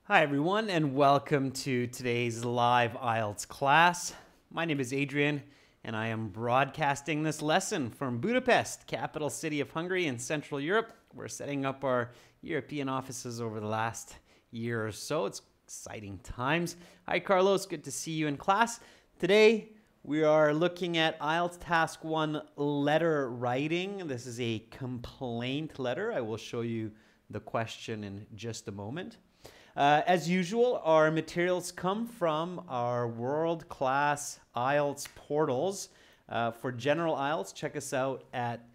Hi everyone and welcome to today's live IELTS class. My name is Adrian and I am broadcasting this lesson from Budapest, capital city of Hungary in Central Europe. We're setting up our European offices over the last year or so. It's exciting times. Hi Carlos, good to see you in class. Today we are looking at IELTS Task 1 letter writing. This is a complaint letter. I will show you the question in just a moment. As usual, our materials come from our world-class IELTS portals. For general IELTS, check us out at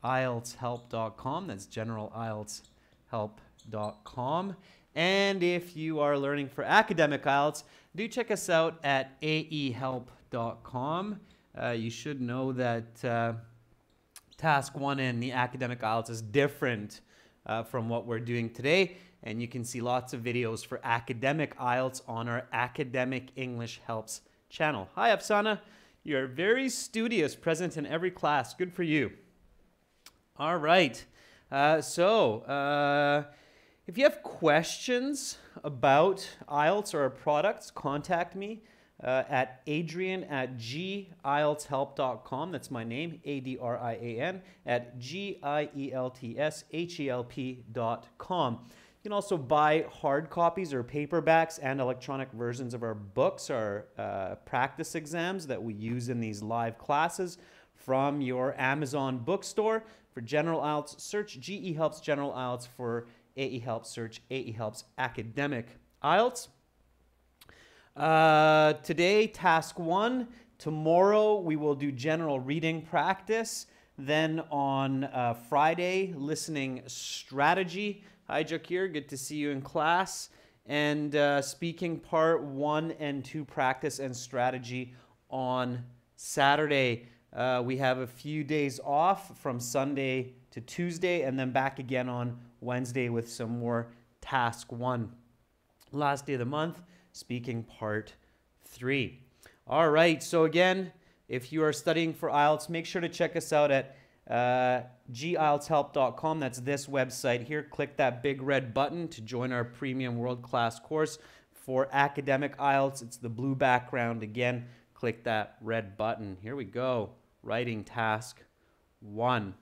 gieltshelp.com. That's generalieltshelp.com. And if you are learning for academic IELTS, do check us out at aehelp.com. You should know that Task 1 in the academic IELTS is different from what we're doing today. And you can see lots of videos for academic IELTS on our Academic English Helps channel. Hi, Afsana. You're very studious, present in every class. Good for you. All right. If you have questions about IELTS or our products, contact me at adrian@gieltshelp.com. That's my name, ADRIAN, at gieltshelp.com. You can also buy hard copies or paperbacks and electronic versions of our books, our practice exams that we use in these live classes from your Amazon bookstore. For general IELTS, search GE Helps General IELTS. For AE Helps, search AE Helps Academic IELTS. Today, task 1. Tomorrow, we will do general reading practice. Then on Friday, listening strategy. Hi, Jakir. Good to see you in class. And speaking part 1 and 2 practice and strategy on Saturday. We have a few days off from Sunday to Tuesday and then back again on Wednesday with some more task 1. Last day of the month, speaking part 3. All right. So again, if you are studying for IELTS, make sure to check us out at gieltshelp.com. That's this website here. Click that big red button to join our premium world-class course. For academic IELTS, it's the blue background. Again, click that red button. Here we go. Writing task 1.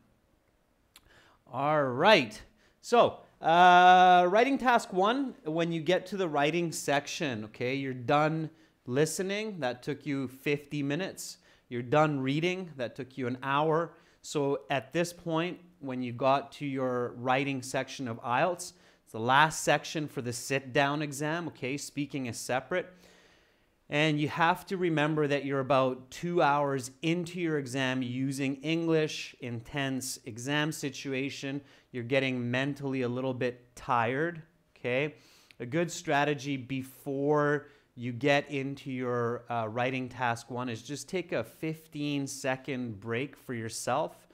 All right. So, writing task 1, when you get to the writing section, okay, you're done listening. That took you 50 minutes. You're done reading. That took you an hour. So at this point, when you got to your writing section of IELTS, it's the last section for the sit-down exam, okay? Speaking is separate. And you have to remember that you're about 2 hours into your exam using English, intense exam situation. You're getting mentally a little bit tired, okay? A good strategy before you get into your writing task 1 is just take a 15-second break for yourself.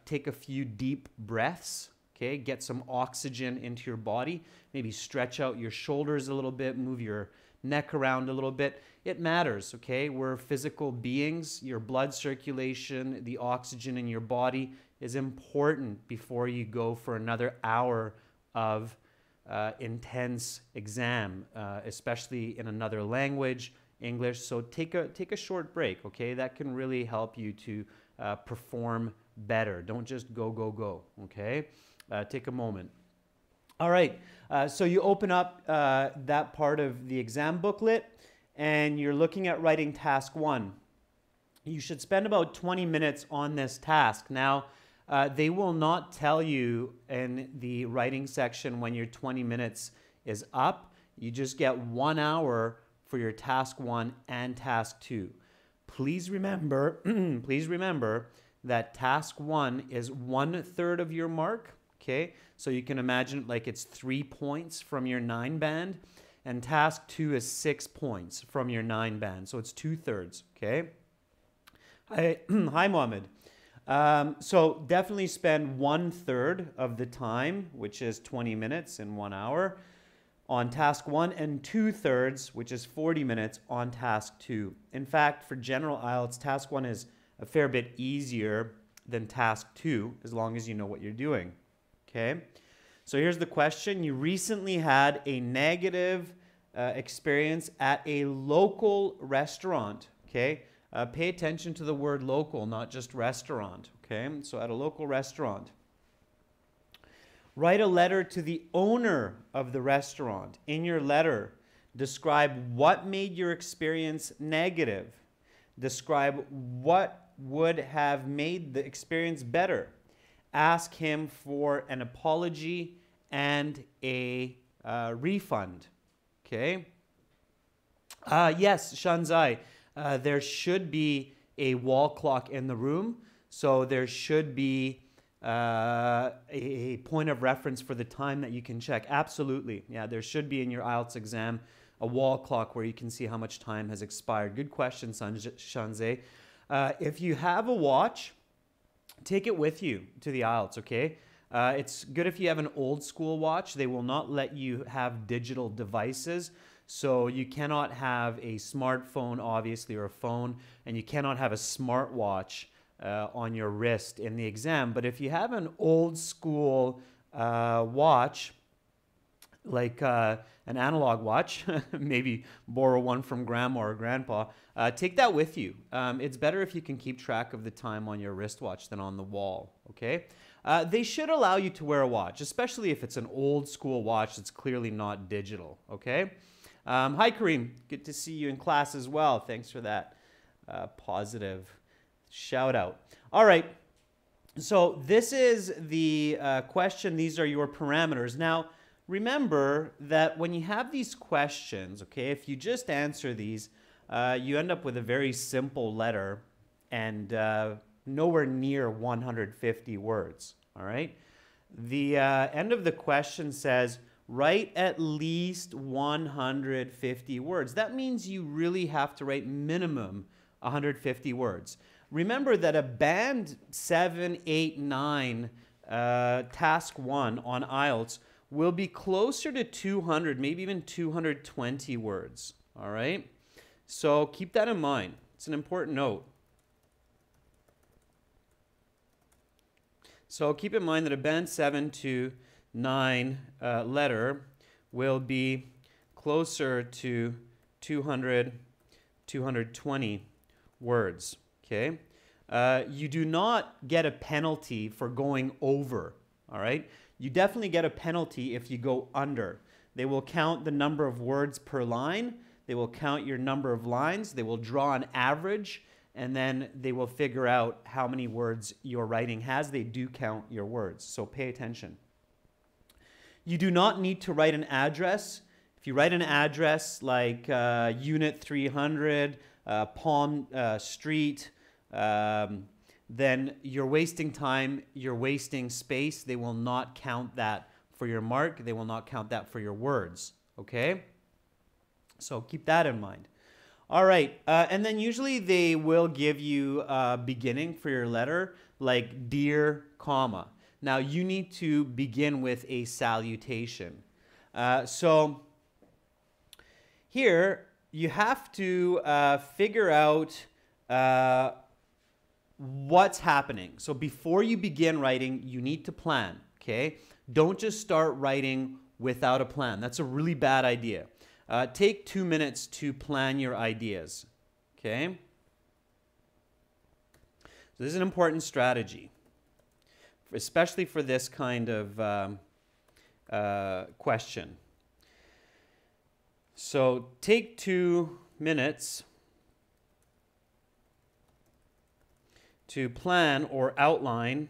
Take a few deep breaths, okay? Get some oxygen into your body. Maybe stretch out your shoulders a little bit, move your neck around a little bit. It matters, okay? We're physical beings. Your blood circulation, the oxygen in your body is important before you go for another hour of intense exam, especially in another language, English. So take a short break, okay? That can really help you to perform better. Don't just go, okay? Take a moment. All right, so you open up that part of the exam booklet and you're looking at writing task 1. You should spend about 20 minutes on this task. Now, they will not tell you in the writing section when your 20 minutes is up. You just get 1 hour for your task 1 and task 2. Please remember, that task 1 is 1/3 of your mark, okay? So you can imagine like it's 3 points from your 9 band, and task 2 is 6 points from your 9 band. So it's 2/3, okay? Hi, Mohammed. So definitely spend 1/3 of the time, which is 20 minutes in 1 hour, on task 1, and 2/3, which is 40 minutes, on task 2. In fact, for general IELTS, task 1 is a fair bit easier than task 2, as long as you know what you're doing, okay? So here's the question. You recently had a negative experience at a local restaurant, okay? Pay attention to the word local, not just restaurant, okay? So at a local restaurant. Write a letter to the owner of the restaurant. In your letter, describe what made your experience negative. Describe what would have made the experience better. Ask him for an apology and a refund. Okay? Yes, Shanzai, there should be a wall clock in the room. So there should be a point of reference for the time that you can check. Absolutely. Yeah, there should be in your IELTS exam a wall clock where you can see how much time has expired. Good question, Shanzai. If you have a watch, take it with you to the IELTS, okay? It's good if you have an old school watch. They will not let you have digital devices. So you cannot have a smartphone, obviously, or a phone, and you cannot have a smartwatch on your wrist in the exam. But if you have an old school watch, like an analog watch, maybe borrow one from grandma or grandpa, take that with you. It's better if you can keep track of the time on your wristwatch than on the wall, okay? They should allow you to wear a watch, especially if it's an old school watch that's clearly not digital, okay? Hi, Kareem. Good to see you in class as well. Thanks for that positive shout out. All right. So this is the question. These are your parameters. Now, remember that when you have these questions, okay, if you just answer these, you end up with a very simple letter and nowhere near 150 words, all right? The end of the question says, write at least 150 words. That means you really have to write minimum 150 words. Remember that a band 7, 8, 9, task 1 on IELTS will be closer to 200, maybe even 220 words, all right? So keep that in mind. It's an important note. So keep in mind that a band 7 to 9 letter will be closer to 200, 220 words, okay? You do not get a penalty for going over, all right? You definitely get a penalty if you go under. They will count the number of words per line. They will count your number of lines. They will draw an average, and then they will figure out how many words your writing has. They do count your words, so pay attention. You do not need to write an address. If you write an address like Unit 300, Palm Street, then you're wasting time, you're wasting space. They will not count that for your mark. They will not count that for your words, okay? So keep that in mind. All right, and then usually they will give you a beginning for your letter, like dear, comma. Now you need to begin with a salutation. So here you have to figure out what's happening. So before you begin writing, you need to plan, okay? Don't just start writing without a plan. That's a really bad idea. Take 2 minutes to plan your ideas, okay? So this is an important strategy, especially for this kind of question. So take 2 minutes to plan or outline.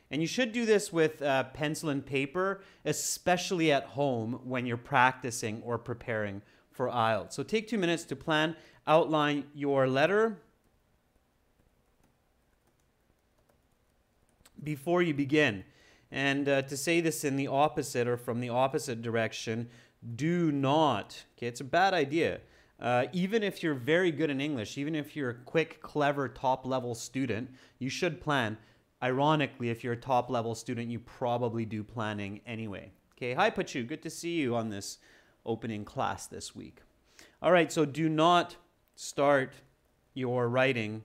And you should do this with pencil and paper, especially at home when you're practicing or preparing for IELTS. So take 2 minutes to plan, outline your letter before you begin. And to say this in the opposite or from the opposite direction, do not, okay, it's a bad idea. Even if you're very good in English, even if you're a quick, clever, top-level student, you should plan. Ironically, if you're a top-level student, you probably do planning anyway. Okay, hi Pachu, good to see you on this opening class this week. All right, so do not start your writing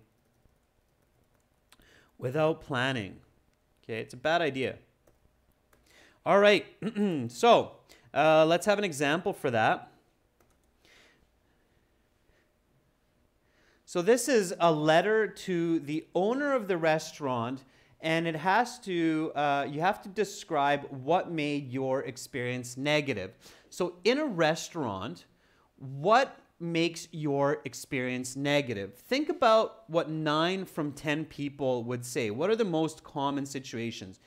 without planning. Okay, it's a bad idea. All right, so let's have an example for that. So this is a letter to the owner of the restaurant, and it has to, you have to describe what made your experience negative. So in a restaurant, what makes your experience negative? Think about what 9 from 10 people would say. What are the most common situations?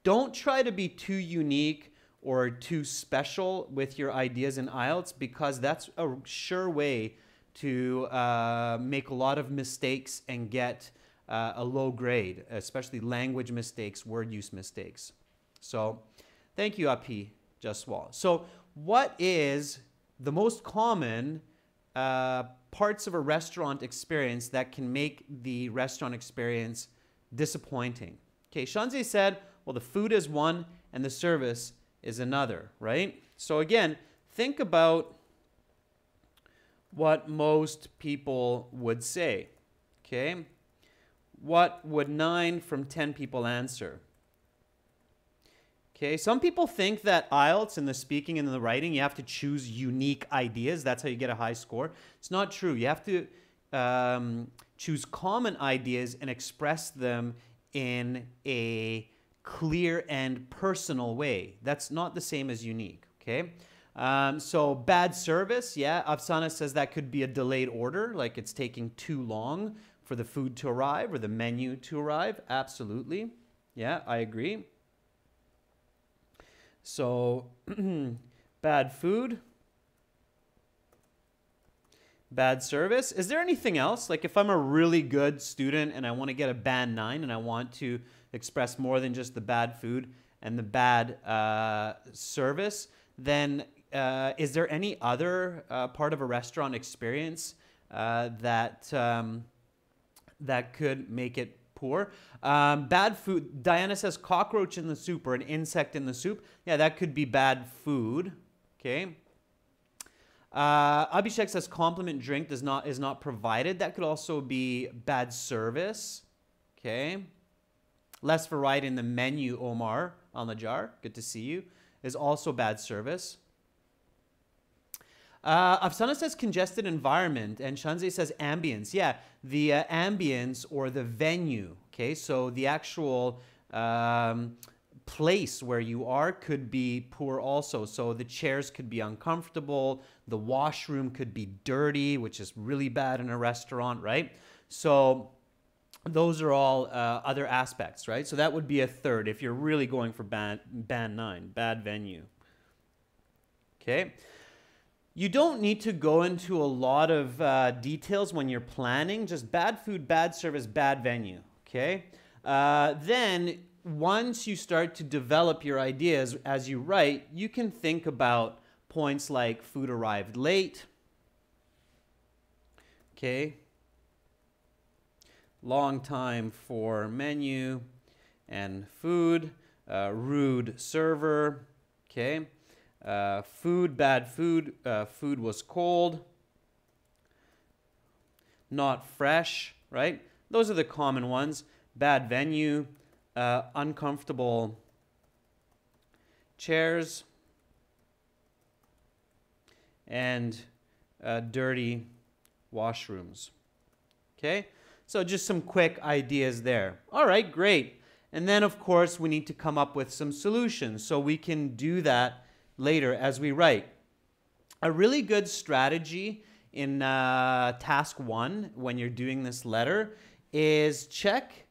Don't try to be too unique or too special with your ideas in IELTS, because that's a sure way to make a lot of mistakes and get a low grade, especially language mistakes, word use mistakes. So thank you, Api Jaswal. So what is the most common parts of a restaurant experience that can make the restaurant experience disappointing? Okay, Shanzi said, well, the food is one and the service is another, right? So again, think about what most people would say, okay? What would 9 from 10 people answer? Okay, some people think that IELTS in the speaking and the writing, you have to choose unique ideas. That's how you get a high score. It's not true. You have to choose common ideas and express them in a clear and personal way. That's not the same as unique, okay? So bad service, yeah, Afsana says that could be a delayed order, like it's taking too long for the food to arrive or the menu to arrive. Absolutely. Yeah, I agree. So bad food, bad service. Is there anything else? Like if I'm a really good student and I want to get a band 9 and I want to express more than just the bad food and the bad service, then is there any other part of a restaurant experience that could make it poor? Bad food. Diana says cockroach in the soup or an insect in the soup. Yeah, that could be bad food. Okay. Abhishek says compliment drink is not provided. That could also be bad service. Okay. Less variety in the menu, Omar Al-Najjar. Good to see you. Is also bad service. Afsana says congested environment, and Shanze says ambience. Yeah, the ambience or the venue. Okay, so the actual place where you are could be poor also. So the chairs could be uncomfortable. The washroom could be dirty, which is really bad in a restaurant, right? So those are all other aspects, right? So that would be a third if you're really going for band 9, bad venue. Okay. You don't need to go into a lot of details when you're planning. Just bad food, bad service, bad venue. Okay. Then once you start to develop your ideas as you write, you can think about points like food arrived late. Okay. Long time for menu and food. Rude server. Okay. Food, bad food. Food was cold. Not fresh, right? Those are the common ones. Bad venue. Uncomfortable chairs. And dirty washrooms. Okay? So just some quick ideas there. All right, great. And then, of course, we need to come up with some solutions. So we can do that later as we write. A really good strategy in task 1 when you're doing this letter is check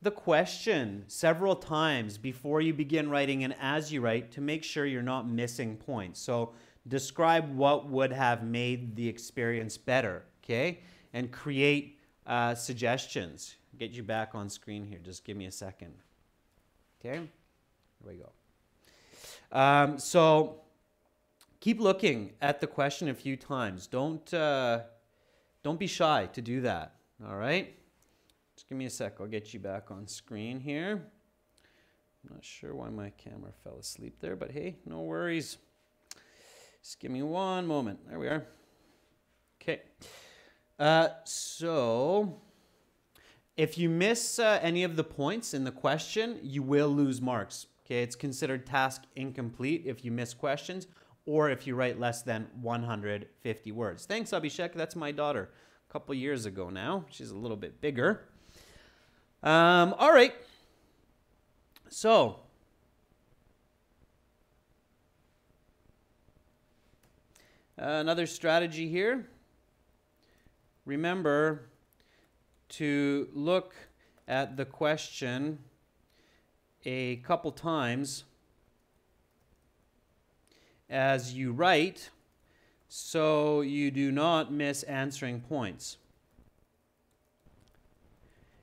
the question several times before you begin writing and as you write to make sure you're not missing points. So describe what would have made the experience better, okay? And create suggestions. Get you back on screen here. Just give me a second. Okay? Here we go. So keep looking at the question a few times. Don't be shy to do that. All right? Just give me a sec. I'll get you back on screen here. I'm not sure why my camera fell asleep there, but hey, no worries. Just give me one moment. There we are. Okay. So if you miss any of the points in the question, you will lose marks. Okay, it's considered task incomplete if you miss questions or if you write less than 150 words. Thanks, Abhishek. That's my daughter. A couple years ago now. She's a little bit bigger. All right. So, another strategy here. Remember to look at the question a couple times as you write so you do not miss answering points.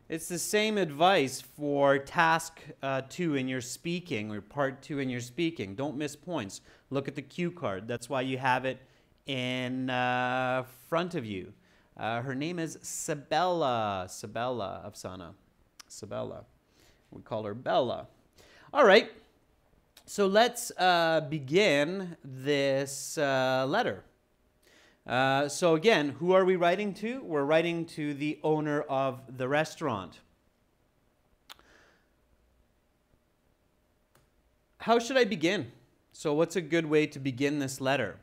It's the same advice for task 2 in your speaking or part 2 in your speaking. Don't miss points. Look at the cue card. That's why you have it in front of you. Her name is Sabella. Sabella, Afsana. Sabella. We call her Bella. All right. So let's begin this letter. So again, who are we writing to? We're writing to the owner of the restaurant. How should I begin? So what's a good way to begin this letter?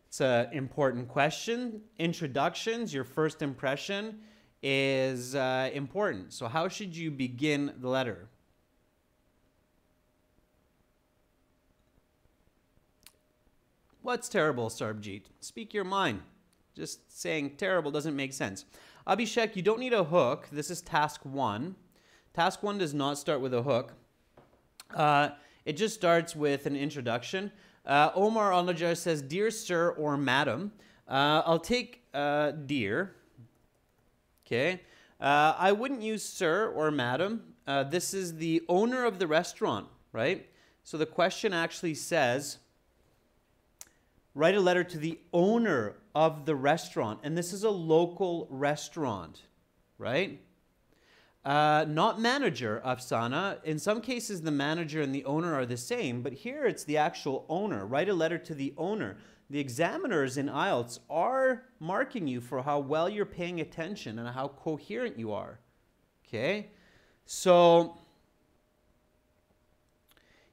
It's an important question. Introductions, your first impression is important. So how should you begin the letter? What's terrible, Sarbjeet? Speak your mind. Just saying terrible doesn't make sense. Abhishek, you don't need a hook. This is task 1. Task 1 does not start with a hook. It just starts with an introduction. Omar Al-Najjar says, "Dear sir or madam." I'll take dear. Okay. I wouldn't use sir or madam. This is the owner of the restaurant, right? So the question actually says, write a letter to the owner of the restaurant. And this is a local restaurant, right? Not manager, Afsana. In some cases, the manager and the owner are the same, but here it's the actual owner. Write a letter to the owner. The examiners in IELTS are marking you for how well you're paying attention and how coherent you are. Okay? So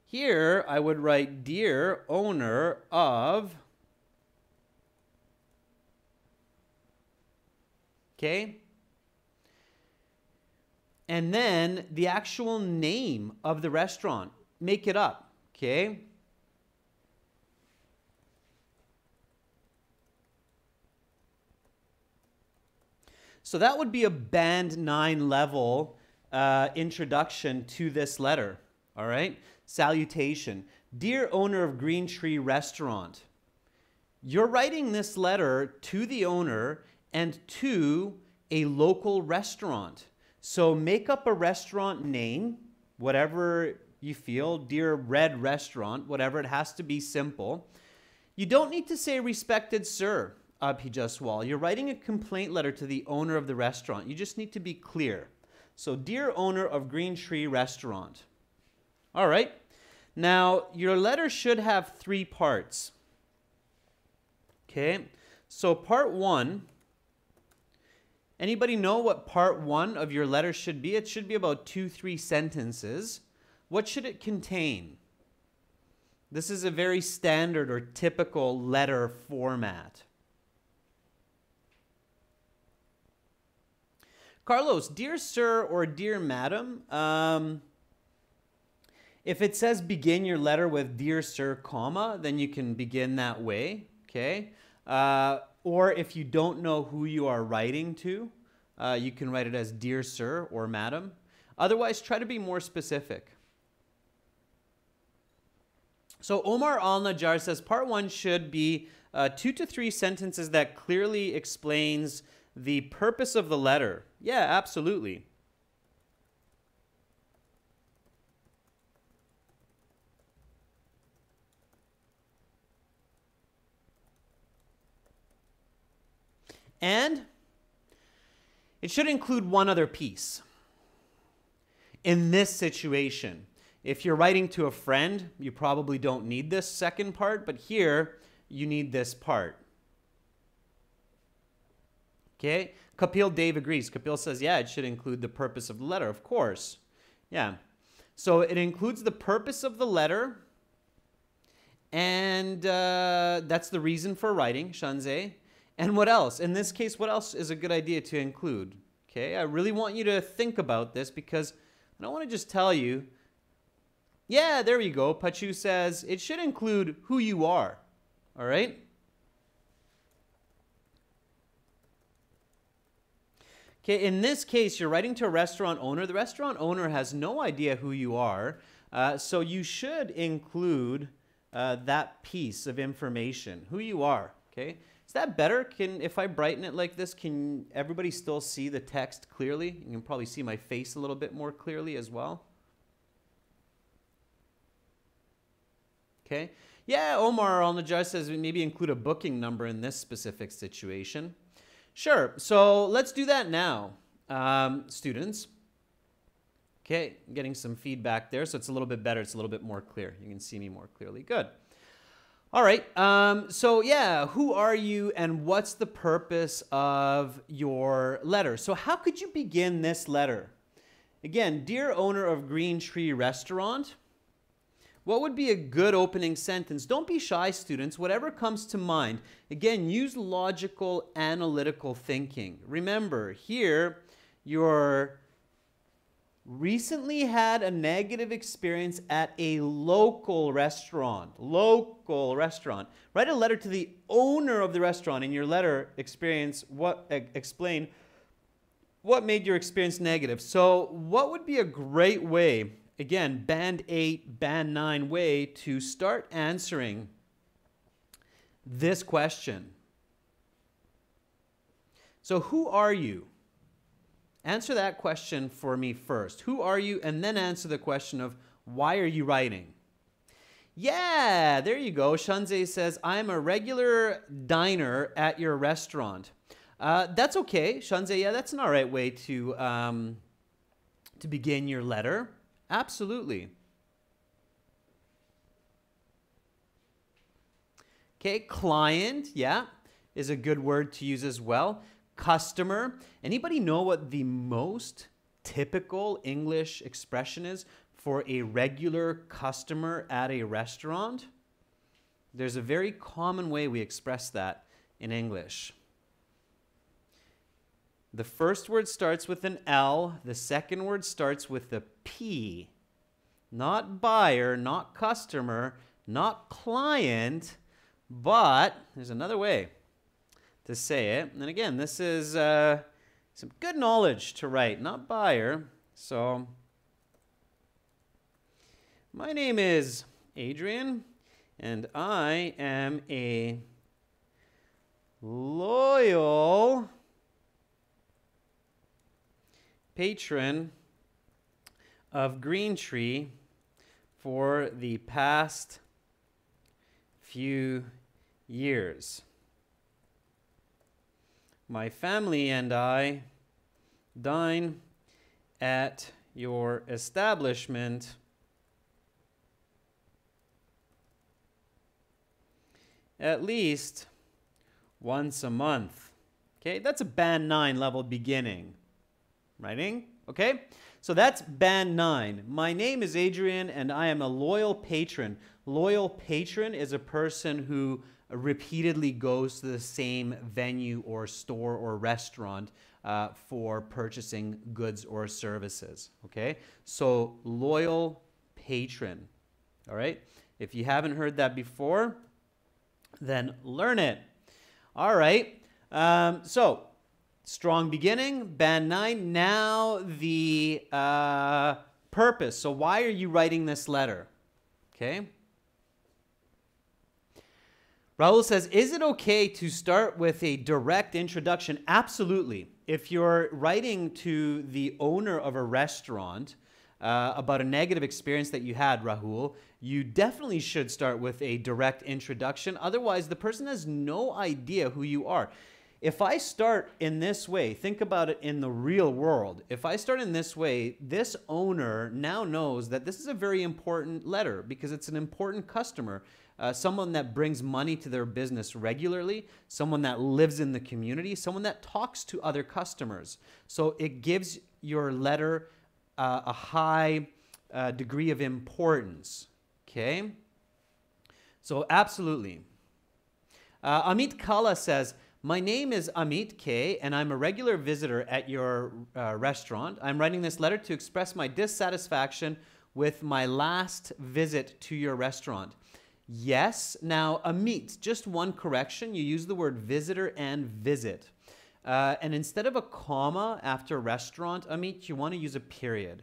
here I would write, dear owner of, okay? And then the actual name of the restaurant. Make it up, okay? So that would be a band 9 level introduction to this letter, all right? Salutation. Dear owner of Green Tree Restaurant, you're writing this letter to the owner and to a local restaurant. So make up a restaurant name, whatever you feel, Dear Red Restaurant, whatever, it has to be simple. You don't need to say respected sir, Abhi Jaswal. You're writing a complaint letter to the owner of the restaurant. You just need to be clear. So dear owner of Green Tree Restaurant. All right. Now, your letter should have 3 parts. Okay. So part 1, anybody know what part 1 of your letter should be? It should be about 2-3 sentences. What should it contain? This is a very standard or typical letter format. Carlos, dear sir or dear madam, if it says begin your letter with dear sir, comma, then you can begin that way, okay? Or if you don't know who you are writing to, you can write it as dear sir or madam. Otherwise, try to be more specific. So Omar Al-Najjar says part 1 should be 2 to 3 sentences that clearly explains the purpose of the letter. Yeah, absolutely. And it should include one other piece. In this situation, if you're writing to a friend, you probably don't need this second part, but here you need this part. Okay? Kapil Dave agrees. Kapil says, yeah, it should include the purpose of the letter, of course. Yeah. So it includes the purpose of the letter, and that's the reason for writing, shanzei. And what else? In this case, what else is a good idea to include? Okay, I really want you to think about this because I don't want to just tell you. Yeah, there we go. Pachu says it should include who you are. All right? Okay, in this case, you're writing to a restaurant owner. The restaurant owner has no idea who you are, so you should include that piece of information, who you are, okay? Is that better? If I brighten it like this, can everybody still see the text clearly? You can probably see my face a little bit more clearly as well. Okay. Yeah, Omar Al-Najjar says maybe include a booking number in this specific situation. Sure. So let's do that now, students. Okay, getting some feedback there, so it's a little bit better. It's a little bit more clear. You can see me more clearly. Good. All right. So yeah, who are you and what's the purpose of your letter? So how could you begin this letter? Again, dear owner of Green Tree Restaurant, what would be a good opening sentence? Don't be shy, students. Whatever comes to mind. Again, use logical, analytical thinking. Remember, here, you're recently had a negative experience at a local restaurant. Local restaurant. Write a letter to the owner of the restaurant. In your letter, explain what made your experience negative. So what would be a great way, again, band 8, band 9 way to start answering this question? So who are you? Answer that question for me first. Who are you? And then answer the question of why are you writing? Yeah, there you go. Shanzei says, I'm a regular diner at your restaurant. That's okay, Shanzei. Yeah, that's an all right way to begin your letter. Absolutely. Okay, client, yeah, is a good word to use as well. Customer. Anybody know what the most typical English expression is for a regular customer at a restaurant? There's a very common way we express that in English. The first word starts with an L. The second word starts with a P. Not buyer, not customer, not client, but there's another way to say it. And again, this is some good knowledge to write, not buyer. So, my name is Adrian, and I am a loyal patron of Green Tree for the past few years. My family and I dine at your establishment at least once a month. Okay, that's a band 9 level beginning. Writing? Okay, so that's band 9. My name is Adrian and I am a loyal patron. Loyal patron is a person who repeatedly goes to the same venue or store or restaurant for purchasing goods or services. Okay, so loyal patron. All right, if you haven't heard that before, then learn it. All right, so strong beginning, band 9. Now the purpose. So why are you writing this letter? Okay. Raul says, is it okay to start with a direct introduction? Absolutely. If you're writing to the owner of a restaurant about a negative experience that you had, Rahul, you definitely should start with a direct introduction. Otherwise, the person has no idea who you are. If I start in this way, think about it in the real world. If I start in this way, this owner now knows that this is a very important letter because it's an important customer. Someone that brings money to their business regularly, someone that lives in the community, someone that talks to other customers. So it gives your letter a high degree of importance. Okay? So absolutely. Amit Kala says, my name is Amit K, and I'm a regular visitor at your restaurant. I'm writing this letter to express my dissatisfaction with my last visit to your restaurant. Yes. Now, Amit, just one correction. You use the word visitor and visit. And instead of a comma after restaurant, Amit, you want to use a period.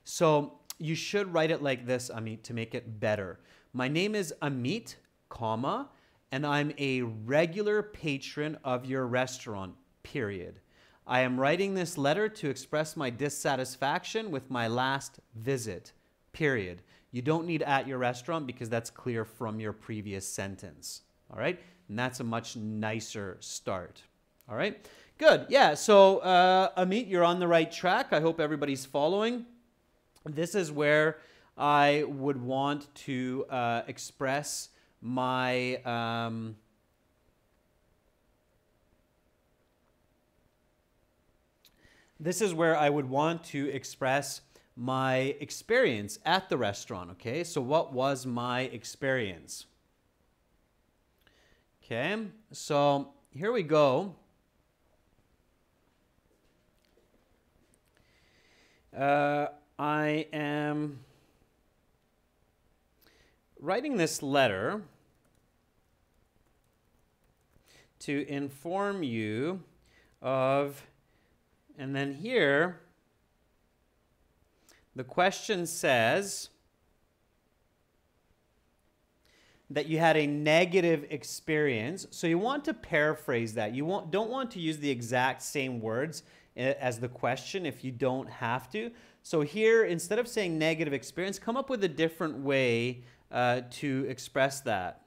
So you should write it like this, Amit, to make it better. My name is Amit, comma, and I'm a regular patron of your restaurant, period. I am writing this letter to express my dissatisfaction with my last visit, period. You don't need at your restaurant because that's clear from your previous sentence, all right? And that's a much nicer start, all right? Good, yeah, so Amit, you're on the right track. I hope everybody's following. This is where I would want to express my this is where I would want to express my experience at the restaurant, okay? So what was my experience? Okay, so here we go. I am writing this letter to inform you of, and then here, the question says that you had a negative experience. So you want to paraphrase that. You don't want to use the exact same words as the question if you don't have to. So here, instead of saying negative experience, come up with a different way to express that.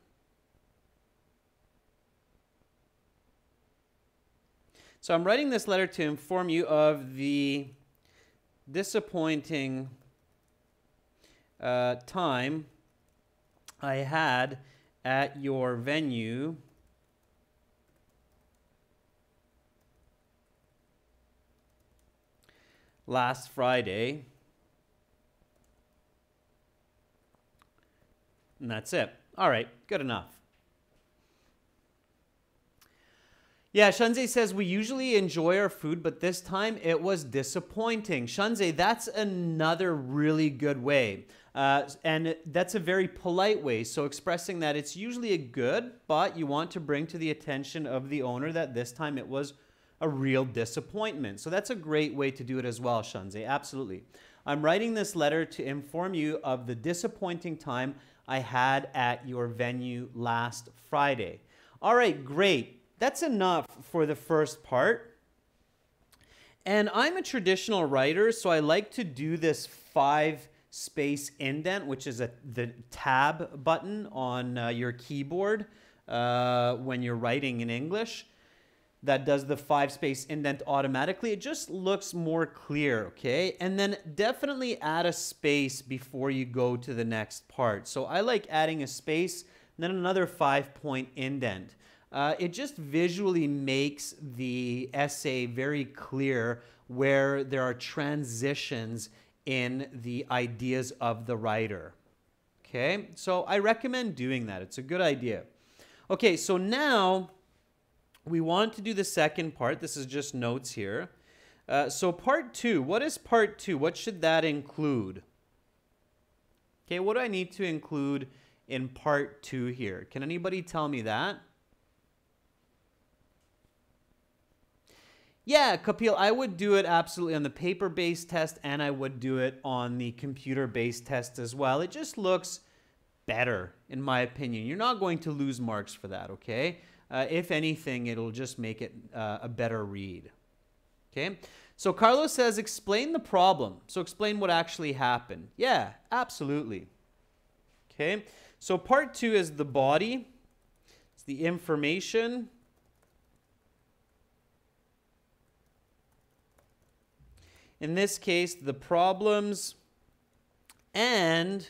So I'm writing this letter to inform you of the disappointing time I had at your venue last Friday. And that's it. All right, good enough. Yeah, Shanze says, we usually enjoy our food, but this time it was disappointing. Shanze, that's another really good way. And that's a very polite way. So expressing that it's usually a good, but you want to bring to the attention of the owner that this time it was a real disappointment. So that's a great way to do it as well, Shanze. Absolutely. I'm writing this letter to inform you of the disappointing time I had at your venue last Friday. All right, great. That's enough for the first part. And I'm a traditional writer, so I like to do this 5-space indent, which is the tab button on your keyboard when you're writing in English. That does the 5-space indent automatically. It just looks more clear, okay? And then definitely add a space before you go to the next part. So I like adding a space, and then another 5-point indent. It just visually makes the essay very clear where there are transitions in the ideas of the writer. Okay, so I recommend doing that. It's a good idea. Okay, so now we want to do the second part. This is just notes here. So part 2, what is part 2? What should that include? Okay, what do I need to include in part 2 here? Can anybody tell me that? Yeah, Kapil, I would do it absolutely on the paper-based test, and I would do it on the computer-based test as well. It just looks better, in my opinion. You're not going to lose marks for that, okay? If anything, it'll just make it a better read. Okay? So Carlos says, explain the problem. So explain what actually happened. Yeah, absolutely. Okay? So part 2 is the body. It's the information. In this case, the problems and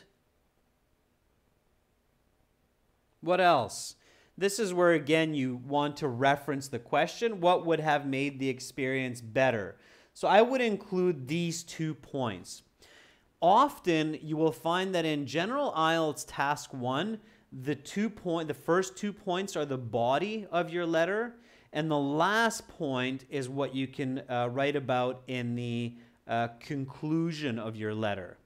what else? This is where, again, you want to reference the question. What would have made the experience better? So I would include these 2 points. often you will find that in general IELTS task 1, the first 2 points are the body of your letter, and the last point is what you can write about in the conclusion of your letter.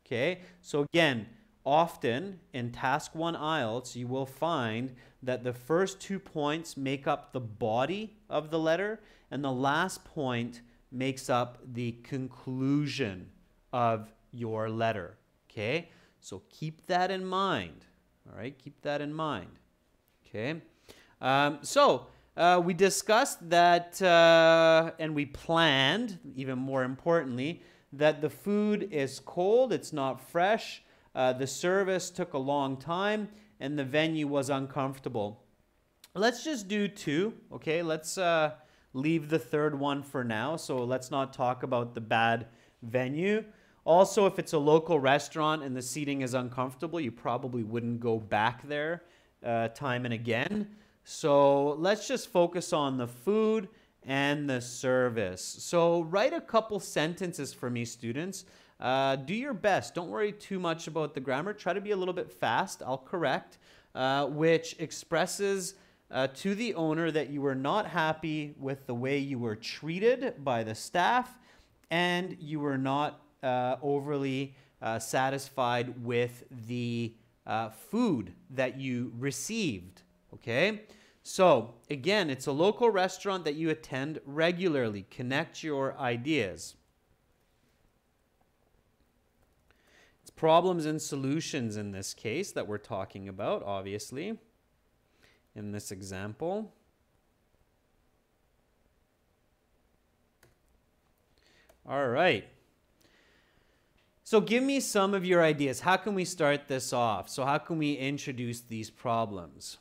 Okay, so again, often in task 1 IELTS, you will find that the first 2 points make up the body of the letter, and the last point makes up the conclusion of your letter. Okay, so keep that in mind. All right, keep that in mind. Okay, we discussed that and we planned, even more importantly, that the food is cold, it's not fresh, the service took a long time, and the venue was uncomfortable. Let's just do 2, okay? Let's leave the third one for now, so let's not talk about the bad venue. Also, if it's a local restaurant and the seating is uncomfortable, you probably wouldn't go back there time and again. So let's just focus on the food and the service. So write a couple sentences for me, students. Do your best. Don't worry too much about the grammar. Try to be a little bit fast. I'll correct, which expresses to the owner that you were not happy with the way you were treated by the staff, and you were not overly satisfied with the food that you received. Okay, so again, it's a local restaurant that you attend regularly. Connect your ideas. It's problems and solutions in this case that we're talking about, obviously, in this example. All right. So give me some of your ideas. How can we start this off? So how can we introduce these problems?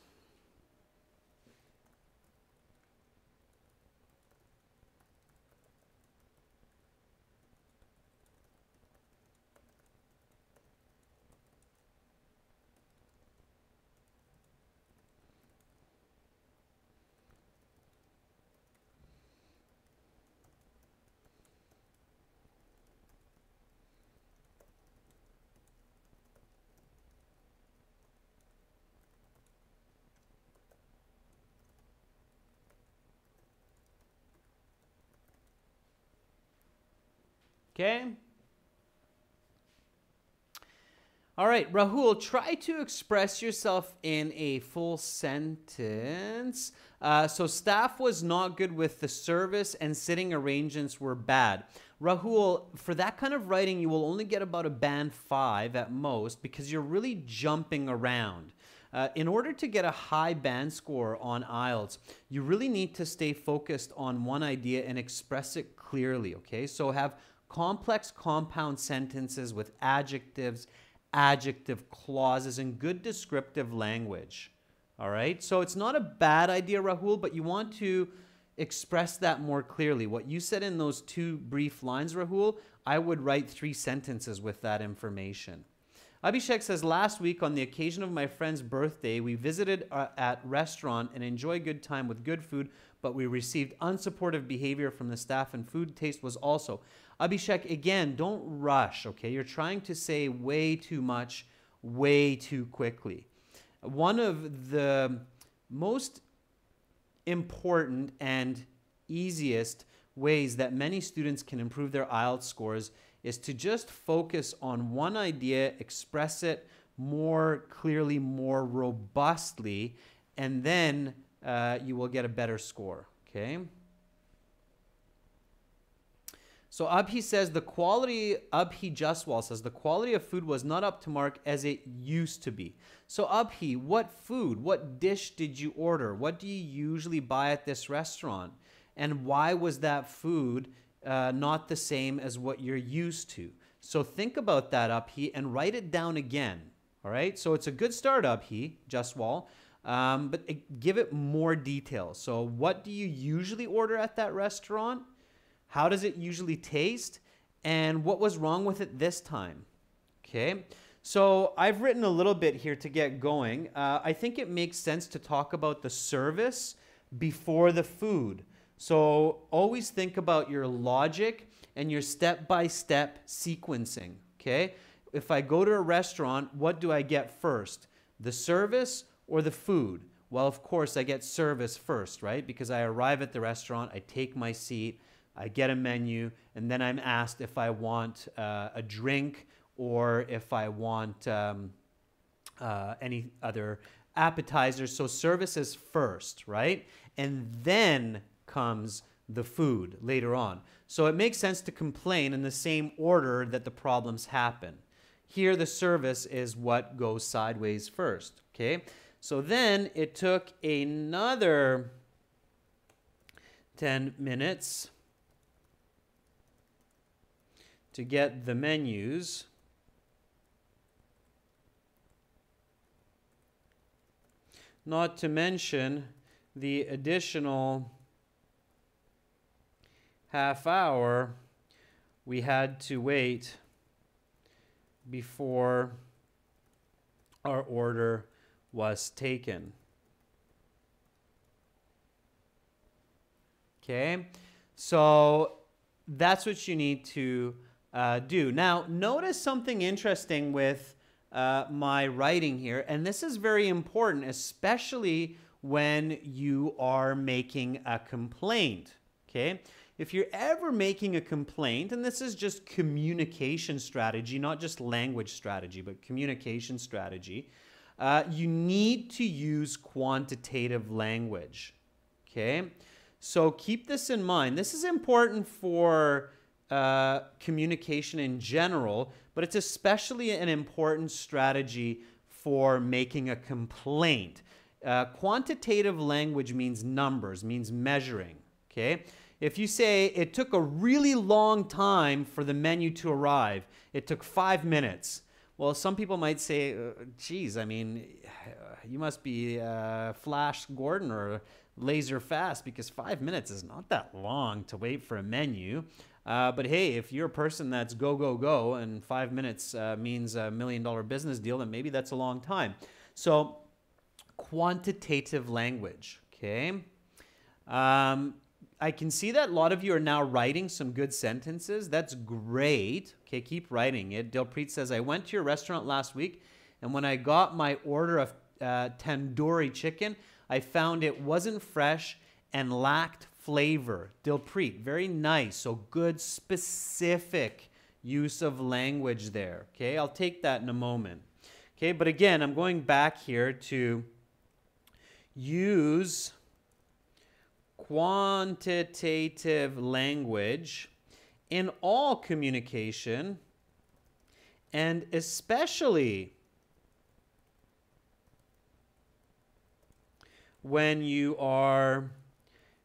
Okay. All right, Rahul, try to express yourself in a full sentence. So staff was not good with the service and sitting arrangements were bad. Rahul, for that kind of writing, you will only get about a band 5 at most because you're really jumping around. In order to get a high band score on IELTS, you really need to stay focused on one idea and express it clearly, okay? So have complex compound sentences with adjectives, adjective clauses, and good descriptive language. All right, so it's not a bad idea, Rahul, but you want to express that more clearly. What you said in those 2 brief lines, Rahul, I would write 3 sentences with that information. Abhishek says, last week on the occasion of my friend's birthday, we visited at restaurant and enjoyed good time with good food, but we received unsupportive behavior from the staff and food taste was also. Abhishek, again, don't rush, okay? You're trying to say way too much, way too quickly. One of the most important and easiest ways that many students can improve their IELTS scores is to just focus on one idea, express it more clearly, more robustly, and then you will get a better score, okay? So Abhi says Abhi Jaswal says the quality of food was not up to mark as it used to be. So Abhi, what food, what dish did you order? What do you usually buy at this restaurant? And why was that food not the same as what you're used to? So think about that, Abhi, and write it down again. All right, so it's a good start, Abhi Jaswal, but give it more detail. So what do you usually order at that restaurant? How does it usually taste? And what was wrong with it this time? Okay, so I've written a little bit here to get going. I think it makes sense to talk about the service before the food. So always think about your logic and your step-by-step sequencing. okay? If I go to a restaurant, what do I get first? The service or the food? Well, of course, I get service first, right? Because I arrive at the restaurant, I take my seat, I get a menu, and then I'm asked if I want a drink or if I want any other appetizers. So service is first, right? And then comes the food later on. So it makes sense to complain in the same order that the problems happen. Here, the service is what goes sideways first, okay? So then it took another 10 minutes to get the menus. Not to mention the additional half hour we had to wait before our order was taken. Okay, so that's what you need to do. Now, notice something interesting with my writing here, and this is very important, especially when you are making a complaint. Okay, if you're ever making a complaint, and this is just communication strategy, not just language strategy, but communication strategy, you need to use quantitative language. Okay, so keep this in mind. This is important for communication in general, but it's especially an important strategy for making a complaint. Quantitative language means numbers, means measuring. Okay, if you say it took a really long time for the menu to arrive, it took 5 minutes. Well, some people might say, geez, I mean, you must be Flash Gordon or laser fast, because 5 minutes is not that long to wait for a menu. But hey, if you're a person that's go, go, go, and 5 minutes means $1 million business deal, then maybe that's a long time. So quantitative language, okay? I can see that a lot of you are now writing some good sentences. That's great. Okay, keep writing it. Dilpreet says, I went to your restaurant last week, and when I got my order of tandoori chicken, I found it wasn't fresh and lacked flavor. Dilpreet, very nice. So good, specific use of language there. Okay, I'll take that in a moment. Okay, but again, I'm going back here to use quantitative language in all communication, and especially when you are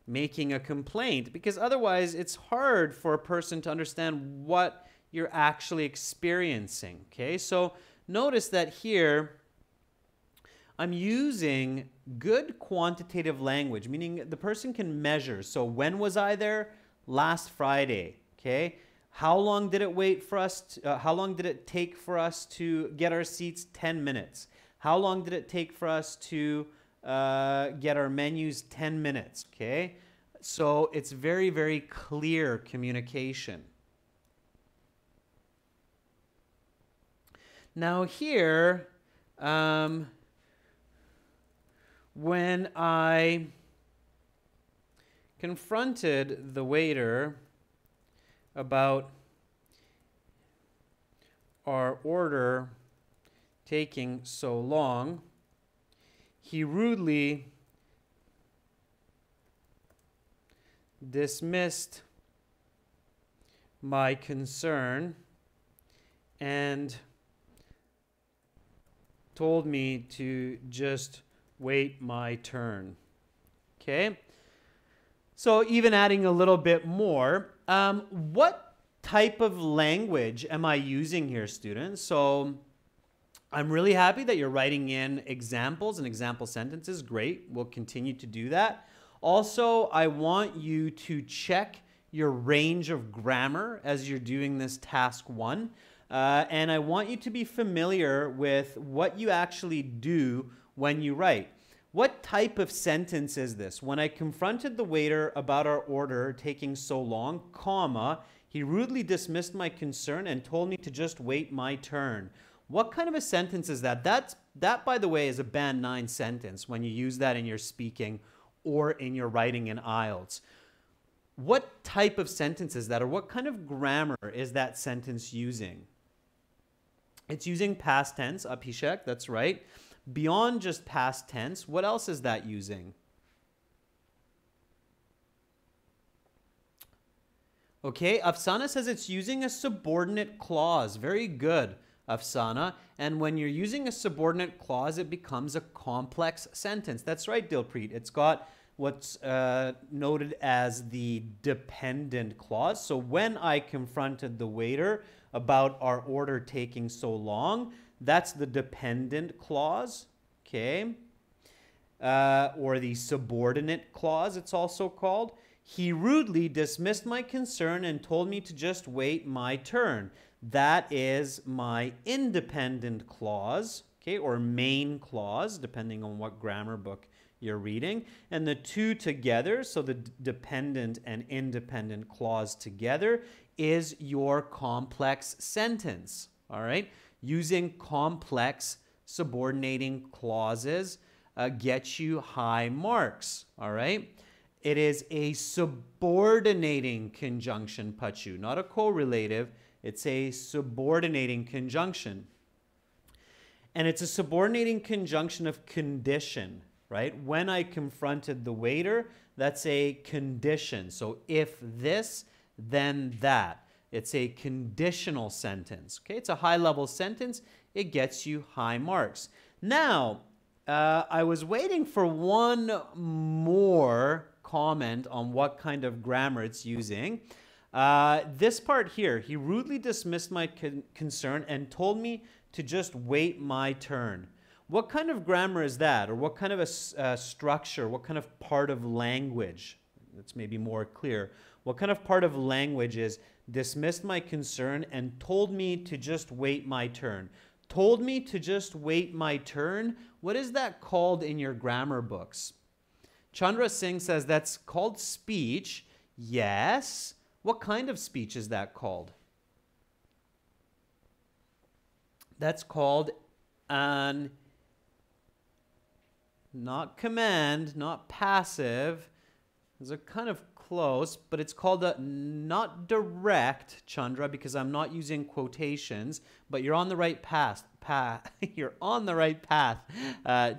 making a complaint, because otherwise it's hard for a person to understand what you're actually experiencing. Okay, so notice that here I'm using good quantitative language, meaning the person can measure. So when was I there? Last Friday. Okay. How long did it wait for us? How long did it take for us to get our seats? 10 minutes. How long did it take for us to get our menus? 10 minutes. Okay. So it's very, very clear communication. Now here, when I confronted the waiter about our order taking so long, he rudely dismissed my concern and told me to just wait my turn. Okay, so even adding a little bit more, what type of language am I using here, students? So I'm really happy that you're writing in examples and example sentences. Great, we'll continue to do that. Also, I want you to check your range of grammar as you're doing this task 1. And I want you to be familiar with what you actually do when you write. What type of sentence is this? When I confronted the waiter about our order taking so long, comma, He rudely dismissed my concern and told me to just wait my turn. What kind of a sentence is that? That, by the way, is a Band 9 sentence when you use that in your speaking or in your writing in IELTS. What type of sentence is that, or what kind of grammar is that sentence using? It's using past tense, Abhishek, that's right. Beyond just past tense, what else is that using? Okay, Afsana says it's using a subordinate clause. Very good, Afsana. And when you're using a subordinate clause, it becomes a complex sentence. That's right, Dilpreet. It's got what's noted as the dependent clause. So when I confronted the waiter about our order taking so long, that's the dependent clause, okay? Or the subordinate clause, it's also called. He rudely dismissed my concern and told me to just wait my turn. That is my independent clause, okay, or main clause, depending on what grammar book you're reading. And the two together, so the dependent and independent clause together, is your complex sentence, all right? Using complex subordinating clauses gets you high marks, all right? It is a subordinating conjunction, Pachu, not a correlative. It's a subordinating conjunction. And it's a subordinating conjunction of condition, right? When I confronted the waiter, that's a condition. So if this, then that. It's a conditional sentence, okay? It's a high-level sentence. It gets you high marks. Now, I was waiting for one more comment on what kind of grammar it's using. This part here, he rudely dismissed my concern and told me to just wait my turn. What kind of grammar is that? Or what kind of a structure? What kind of part of language? That's maybe more clear. What kind of part of language is dismissed my concern and told me to just wait my turn? Told me to just wait my turn. What is that called in your grammar books? Chandra Singh says that's called speech. Yes. What kind of speech is that called? That's called an, not command, not passive. Those are kind of close, but it's called a not direct, Chandra, because I'm not using quotations, but you're on the right path. You're on the right path,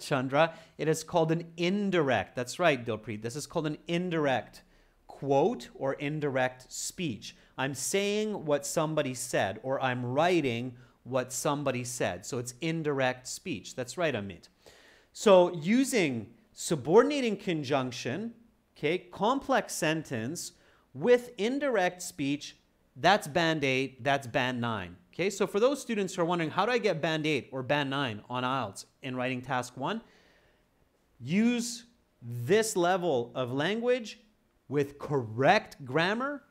Chandra. It is called an indirect. That's right, Dilpreet. This is called an indirect quote or indirect speech. I'm saying what somebody said, or I'm writing what somebody said. So it's indirect speech. That's right, Amit. So using subordinating conjunction, okay, complex sentence with indirect speech, that's Band 8, that's Band 9. Okay, so for those students who are wondering, how do I get Band 8 or Band 9 on IELTS in writing task 1? Use this level of language with correct grammar,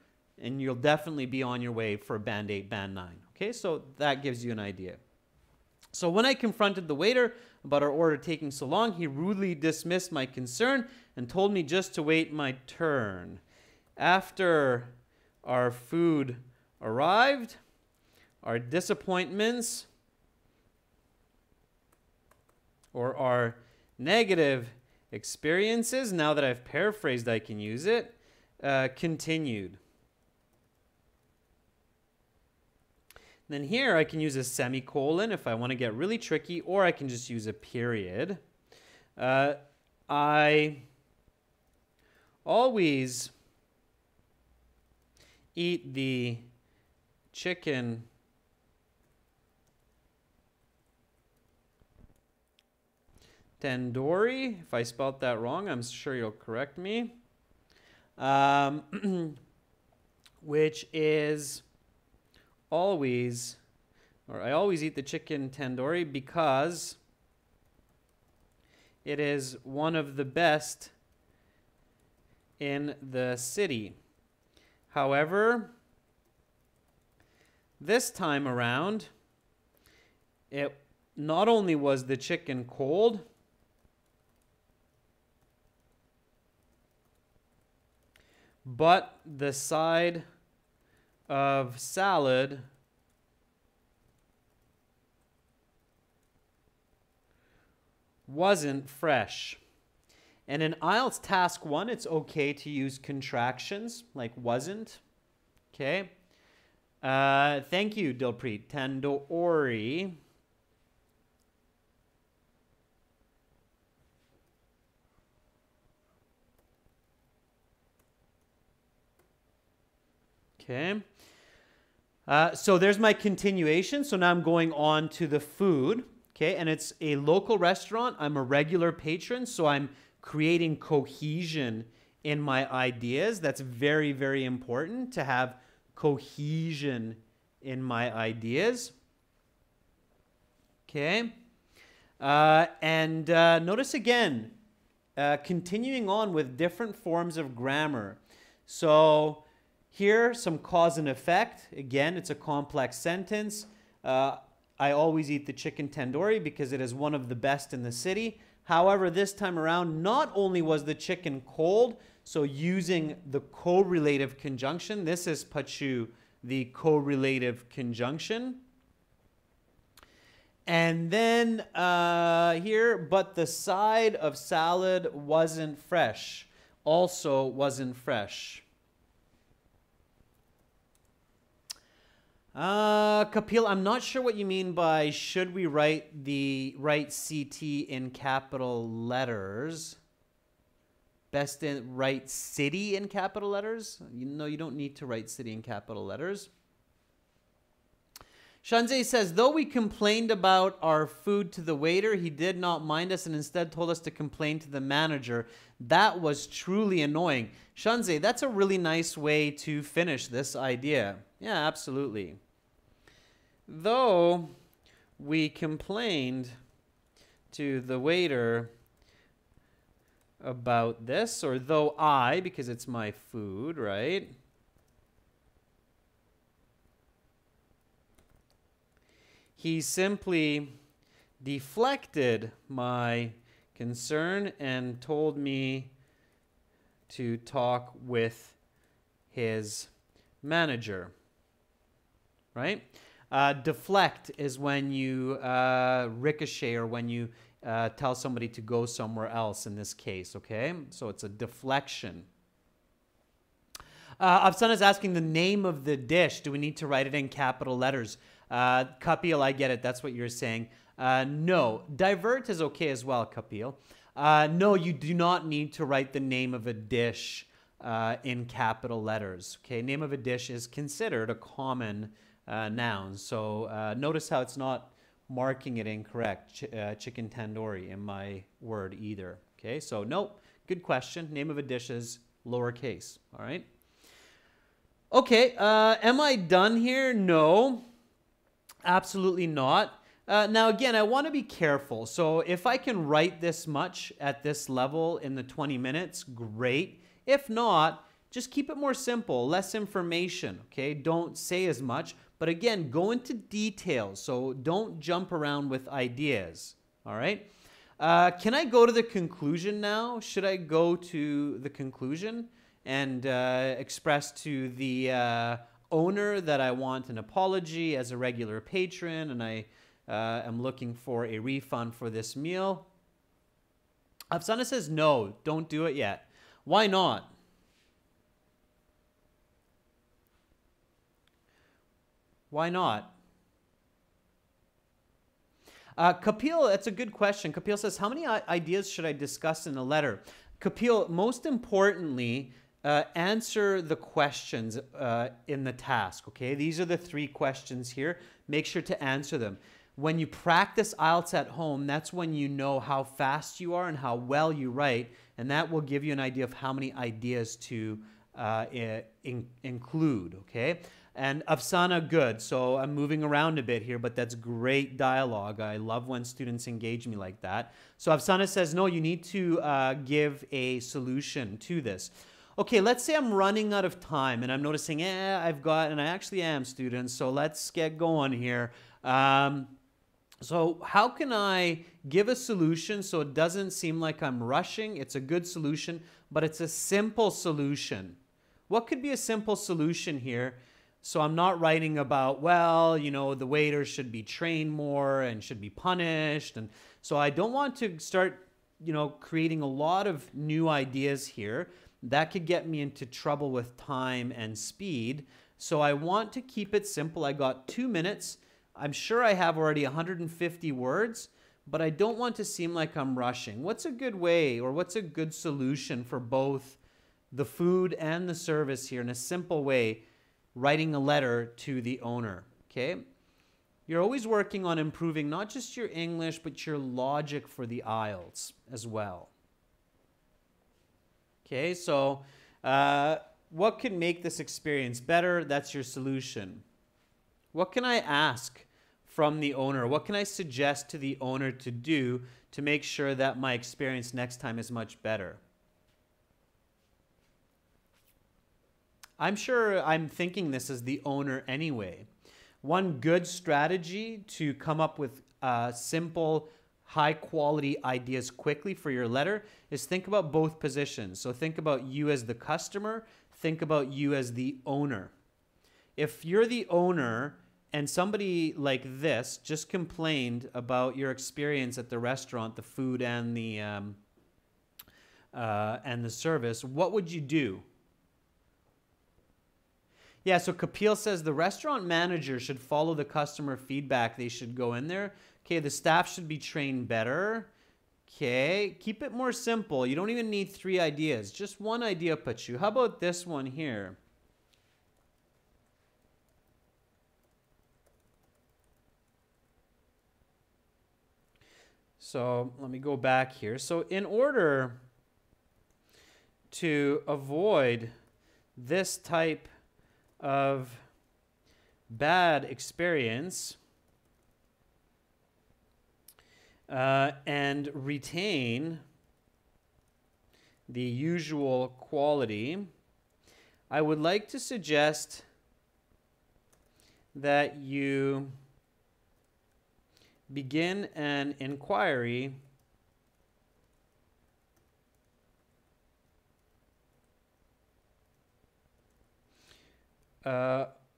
and you'll definitely be on your way for Band 8, Band 9. Okay, so that gives you an idea. So when I confronted the waiter about our order taking so long, he rudely dismissed my concern and told me just to wait my turn. After our food arrived, our disappointments or our negative experiences, now that I've paraphrased, I can use it, continued. Then here I can use a semicolon if I want to get really tricky, or I can just use a period. I always eat the chicken tandoori. If I spelled that wrong, I'm sure you'll correct me. Which is always, or I always eat the chicken tandoori because it is one of the best in the city. However, this time around, it not only was the chicken cold, but the side of salad wasn't fresh. And in IELTS task 1, it's okay to use contractions like wasn't. Okay. Thank you, Dilpreet. Tandoori. Okay. So there's my continuation. So now I'm going on to the food. Okay. And it's a local restaurant. I'm a regular patron. So I'm creating cohesion in my ideas. That's very, very important to have cohesion in my ideas. Okay. Notice again, continuing on with different forms of grammar. So here, some cause and effect. Again, it's a complex sentence. I always eat the chicken tandoori because it is one of the best in the city. However, this time around, not only was the chicken cold, so using the correlative conjunction, this is pachu, the correlative conjunction. And then here, but the side of salad wasn't fresh. Also wasn't fresh. Kapil, I'm not sure what you mean by should we write CT in capital letters. Best in write city in capital letters. You don't need to write city in capital letters. Shanzeh says, though we complained about our food to the waiter, he did not mind us and instead told us to complain to the manager. That was truly annoying. Shanzeh, that's a really nice way to finish this idea. Yeah, absolutely. Though we complained to the waiter about this, or though I, because it's my food, right? He simply deflected my concern and told me to talk with his manager, right? Deflect is when you ricochet or when you tell somebody to go somewhere else in this case, okay? So it's a deflection. Afsan is asking the name of the dish. Do we need to write it in capital letters? Kapil, I get it. That's what you're saying. No. Divert is okay as well, Kapil. No, you do not need to write the name of a dish in capital letters. Okay, name of a dish is considered a common noun. So notice how it's not marking it incorrect. Chicken tandoori in my word either. Okay, so nope. Good question. Name of a dish is lowercase. All right. Okay, am I done here? No, absolutely not. Now, again, I want to be careful. So if I can write this much at this level in the 20 minutes, great. If not, just keep it more simple, less information, okay? Don't say as much. But again, go into details. So don't jump around with ideas, all right? Can I go to the conclusion now? Should I go to the conclusion and express to the owner that I want an apology as a regular patron and I am looking for a refund for this meal? Afsana says no, don't do it yet. Why not? Why not? Kapil, that's a good question. Kapil says, how many ideas should I discuss in a letter? Kapil, most importantly, answer the questions in the task, okay? These are the 3 questions here. Make sure to answer them. When you practice IELTS at home, that's when you know how fast you are and how well you write, and that will give you an idea of how many ideas to include, okay? And Afsana, good. So I'm moving around a bit here, but that's great dialogue. I love when students engage me like that. So Afsana says, no, you need to give a solution to this. Okay, let's say I'm running out of time and I'm noticing, I've got, and I actually am, students, so let's get going here. So how can I give a solution so it doesn't seem like I'm rushing? It's a good solution, but it's a simple solution. What could be a simple solution here? So I'm not writing about, well, you know, the waiters should be trained more and should be punished. And so I don't want to start, you know, creating a lot of new ideas here. That could get me into trouble with time and speed. So I want to keep it simple. I got 2 minutes. I'm sure I have already 150 words, but I don't want to seem like I'm rushing. What's a good way, or what's a good solution for both the food and the service here in a simple way? Writing a letter to the owner, okay? You're always working on improving not just your English, but your logic for the IELTS as well. Okay, so what can make this experience better? That's your solution. What can I ask from the owner? What can I suggest to the owner to do to make sure that my experience next time is much better? I'm sure I'm thinking this as the owner anyway. One good strategy to come up with simple, high-quality ideas quickly for your letter is think about both positions. So think about you as the customer, think about you as the owner. If you're the owner and somebody like this just complained about your experience at the restaurant, the food and the service, what would you do? Yeah, so Kapil says the restaurant manager should follow the customer feedback. They should go in there. Okay, the staff should be trained better. Okay, keep it more simple. You don't even need 3 ideas. Just one idea puts you. How about this one here? So let me go back here. So in order to avoid this type of bad experience and retain the usual quality, I would like to suggest that you begin an inquiry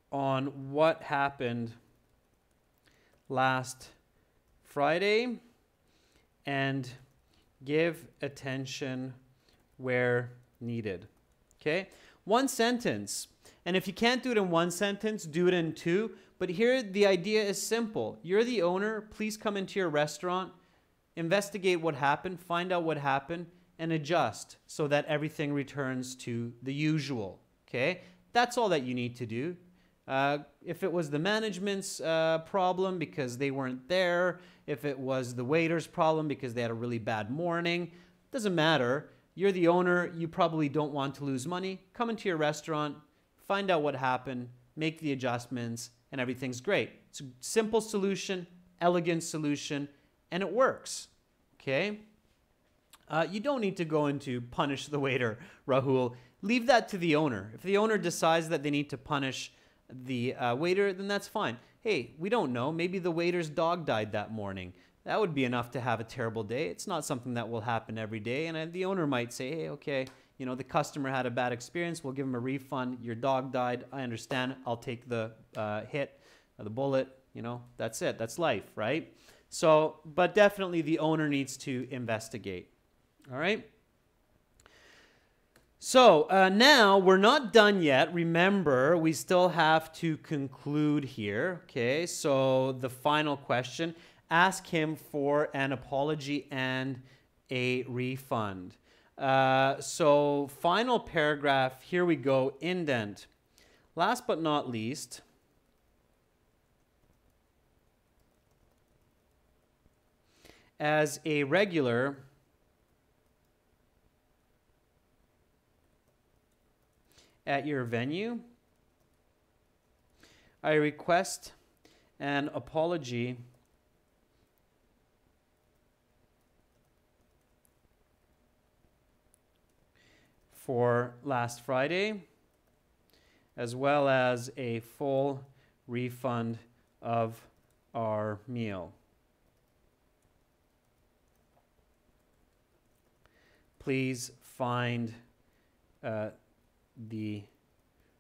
on what happened last Friday and give attention where needed. Okay? One sentence. And if you can't do it in one sentence, do it in 2. But here the idea is simple. You're the owner. Please come into your restaurant, investigate what happened, find out what happened, and adjust so that everything returns to the usual. Okay? That's all that you need to do. If it was the management's problem because they weren't there, if it was the waiter's problem because they had a really bad morning, doesn't matter. You're the owner. You probably don't want to lose money. Come into your restaurant, find out what happened, make the adjustments, and everything's great. It's a simple solution, elegant solution, and it works. Okay? You don't need to go into punish the waiter, Rahul. Leave that to the owner. If the owner decides that they need to punish the waiter, then that's fine. Hey, we don't know. Maybe the waiter's dog died that morning. That would be enough to have a terrible day. It's not something that will happen every day. And the owner might say, hey, okay, you know, the customer had a bad experience. We'll give him a refund. Your dog died. I understand. I'll take the hit, the bullet. You know, that's it. That's life, right? So, but definitely the owner needs to investigate. All right? So now we're not done yet. Remember, we still have to conclude here. Okay, so the final question, ask him for an apology and a refund. So final paragraph, here we go, indent. Last but not least, as a regular at your venue, I request an apology for last Friday, as well as a full refund of our meal. Please find the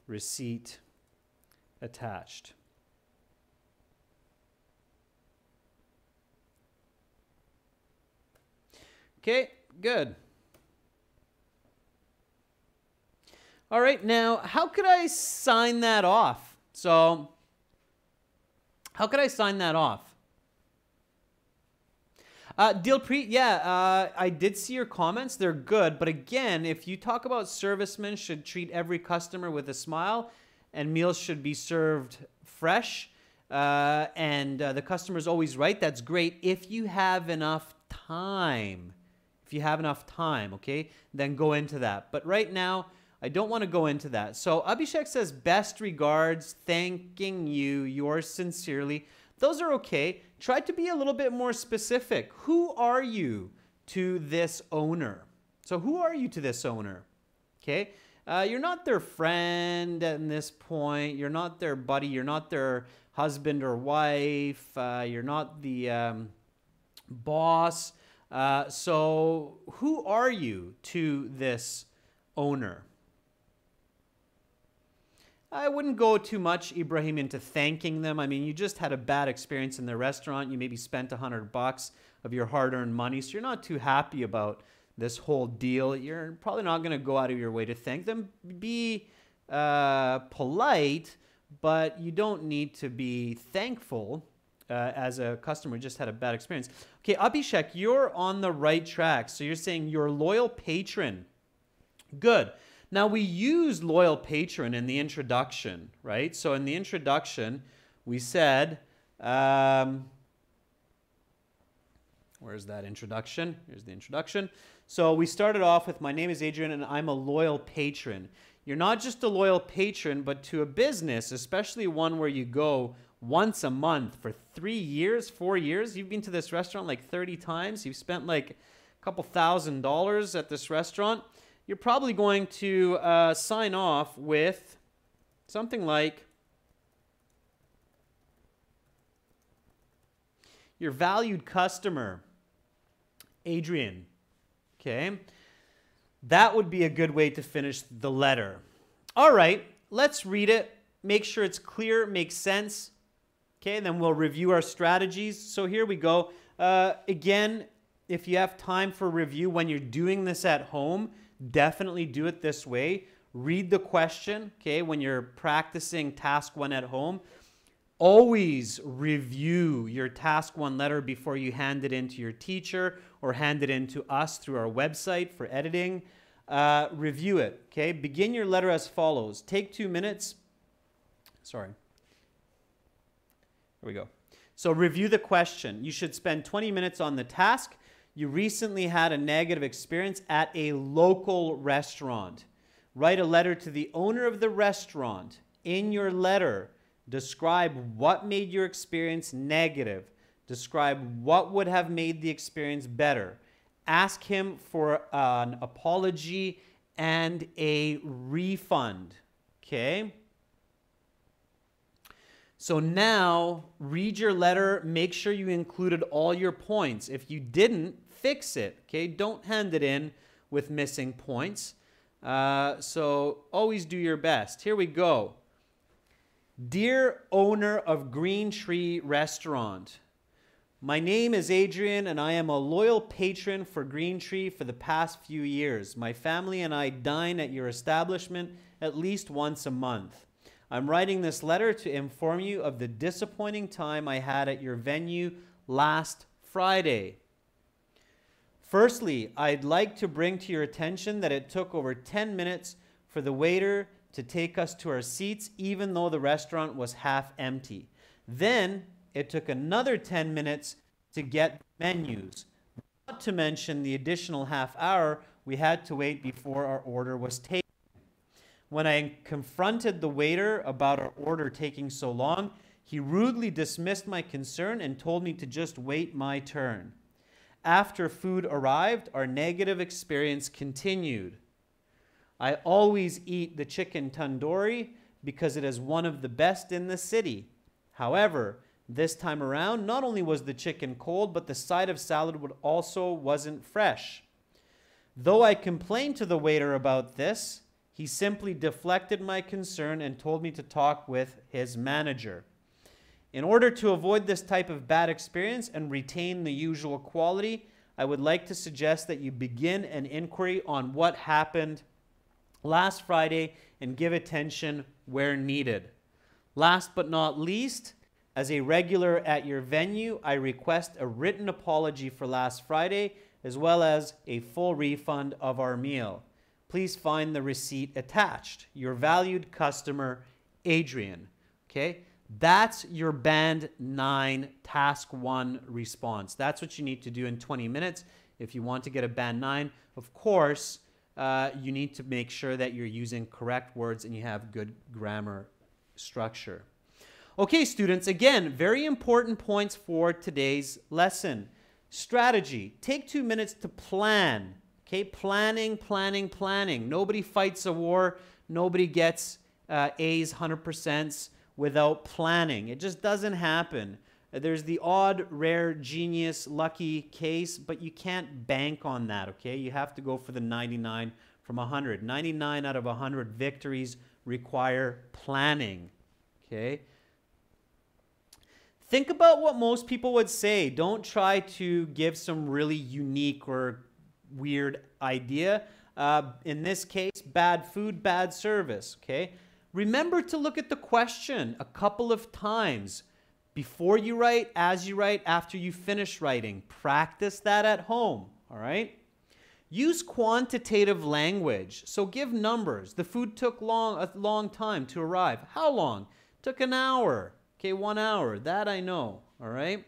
receipt attached. Okay, good. All right, now, how could I sign that off? So, how could I sign that off? Dilpreet, yeah, I did see your comments. They're good. But again, if you talk about servicemen should treat every customer with a smile and meals should be served fresh and the customer's always right, that's great if you have enough time. If you have enough time, okay, then go into that. But right now, I don't want to go into that. So Abhishek says, best regards, thanking you, yours sincerely. Those are okay. Try to be a little bit more specific. Who are you to this owner? So who are you to this owner? Okay. You're not their friend at this point. You're not their buddy. You're not their husband or wife. You're not the boss. So who are you to this owner? I wouldn't go too much, Ibrahim, into thanking them. I mean, you just had a bad experience in the restaurant. You maybe spent $100 of your hard-earned money, so you're not too happy about this whole deal. You're probably not going to go out of your way to thank them. Be polite, but you don't need to be thankful as a customer who just had a bad experience. Okay, Abhishek, you're on the right track. So you're saying you're a loyal patron. Good. Now, we used loyal patron in the introduction, right? So in the introduction, we said, where's that introduction? Here's the introduction. So we started off with, my name is Adrian and I'm a loyal patron. You're not just a loyal patron, but to a business, especially one where you go once a month for 3 years, 4 years. You've been to this restaurant like 30 times. You've spent like a couple $1,000s at this restaurant. You're probably going to sign off with something like your valued customer, Adrian. Okay, that would be a good way to finish the letter. All right, let's read it. Make sure it's clear, makes sense. Okay, and then we'll review our strategies. So here we go. Again, if you have time for review when you're doing this at home, definitely do it this way. Read the question, okay, when you're practicing task 1 at home. Always review your task 1 letter before you hand it in to your teacher or hand it in to us through our website for editing. Review it, okay? Begin your letter as follows. Take 2 minutes. Sorry. Here we go. So review the question. You should spend 20 minutes on the task. You recently had a negative experience at a local restaurant. Write a letter to the owner of the restaurant. In your letter, describe what made your experience negative. Describe what would have made the experience better. Ask him for an apology and a refund. Okay? So now, read your letter. Make sure you included all your points. If you didn't, fix it. Okay? Don't hand it in with missing points. So always do your best. Here we go. Dear owner of Green Tree Restaurant, my name is Adrian and I am a loyal patron for Green Tree for the past few years. My family and I dine at your establishment at least once a month. I'm writing this letter to inform you of the disappointing time I had at your venue last Friday. Firstly, I'd like to bring to your attention that it took over 10 minutes for the waiter to take us to our seats, even though the restaurant was half empty. Then it took another 10 minutes to get menus, not to mention the additional half hour we had to wait before our order was taken. When I confronted the waiter about our order taking so long, he rudely dismissed my concern and told me to just wait my turn. After food arrived, our negative experience continued. I always eat the chicken tandoori because it is one of the best in the city. However, this time around, not only was the chicken cold, but the side of salad also wasn't fresh. Though I complained to the waiter about this, He simply deflected my concern and told me to talk with his manager. In order to avoid this type of bad experience and retain the usual quality, I would like to suggest that you begin an inquiry on what happened last Friday and give attention where needed. Last but not least, as a regular at your venue, I request a written apology for last Friday as well as a full refund of our meal. Please find the receipt attached. Your valued customer, Adrian. Okay? That's your Band 9 Task 1 response. That's what you need to do in 20 minutes if you want to get a Band 9. Of course, you need to make sure that you're using correct words and you have good grammar structure. Okay, students, again, very important points for today's lesson. Strategy. Take 2 minutes to plan. Okay, planning. Nobody fights a war. Nobody gets A's, 100%s without planning. It just doesn't happen. There's the odd, rare, genius, lucky case, but you can't bank on that, okay? You have to go for the 99 from 100. 99 out of 100 victories require planning, okay? Think about what most people would say. Don't try to give some really unique or weird idea. In this case, bad food, bad service, okay? Remember to look at the question a couple of times before you write, as you write, after you finish writing. Practice that at home, all right? Use quantitative language. So give numbers. The food took a long time to arrive. How long? Took an hour. Okay, 1 hour. That I know, all right?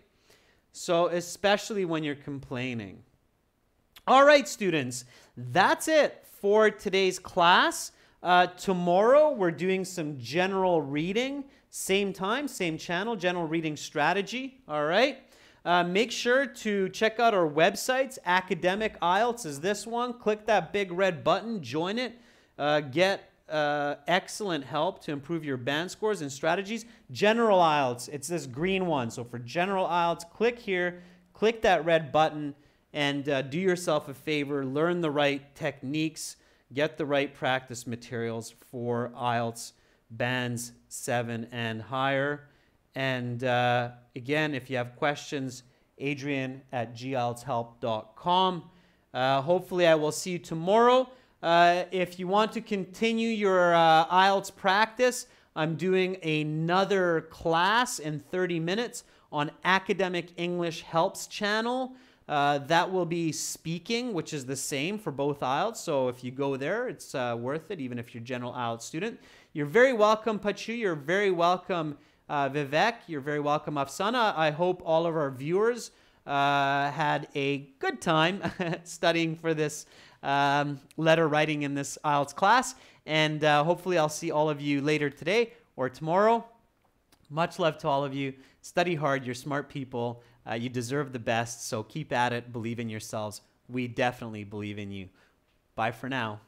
So especially when you're complaining. All right, students, that's it for today's class. Tomorrow, we're doing some general reading. Same time, same channel, general reading strategy, all right? Make sure to check out our websites. Academic IELTS is this one. Click that big red button, join it, get excellent help to improve your band scores and strategies. General IELTS, it's this green one. So for General IELTS, click here, click that red button, and do yourself a favor, learn the right techniques, get the right practice materials for IELTS bands 7 and higher. And again, if you have questions, adrian@gieltshelp.com. Hopefully I will see you tomorrow. If you want to continue your IELTS practice, I'm doing another class in 30 minutes on Academic English Helps channel. That will be speaking, which is the same for both IELTS. So if you go there, it's worth it, even if you're a general IELTS student. You're very welcome, Pachu. You're very welcome, Vivek. You're very welcome, Afsana. I hope all of our viewers had a good time studying for this letter writing in this IELTS class. And hopefully I'll see all of you later today or tomorrow. Much love to all of you. Study hard. You're smart people. You deserve the best. So keep at it. Believe in yourselves. We definitely believe in you. Bye for now.